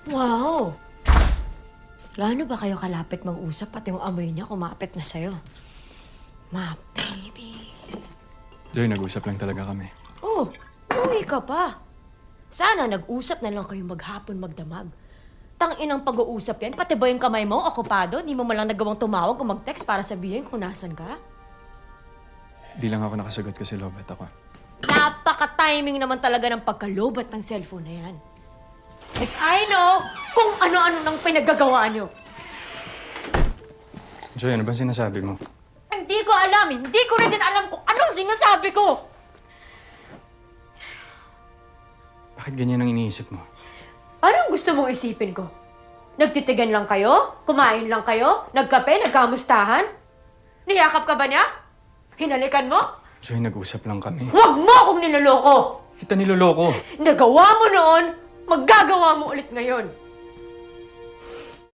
Wow! Gaano ba kayo kalapit mag-usap pati yung amoy niya kumapit na sa'yo? Ma, baby. Joy, nag-usap lang talaga kami. Oh, uwi ka pa. Sana nag-usap na lang kayo maghapon magdamag. Tang-inang pag-uusap yan, pati ba yung kamay mo okupado? Di mo malang nagawang tumawag o mag-text para sabihin kung nasan ka? Di lang ako nakasagot kasi lobat ako. Napaka-timing naman talaga ng pagkalobat ng cellphone na yan. Like, I know kung ano-ano nang pinaggagawa niyo. Joy, ano ba sinasabi mo? Hindi ko alam, hindi ko rin din alam kung anong sinasabi ko. Bakit ganyan ang iniisip mo? Anong gusto mong isipin ko? Nagtitigan lang kayo? Kumain lang kayo? Nagkape? Nagkamustahan? Niyakap ka ba niya? Hinalikan mo? Joy, nag-usap lang kami. Huwag mo akong niloloko! Kita niloloko. Nagawa mo noon, maggagawa mo ulit ngayon.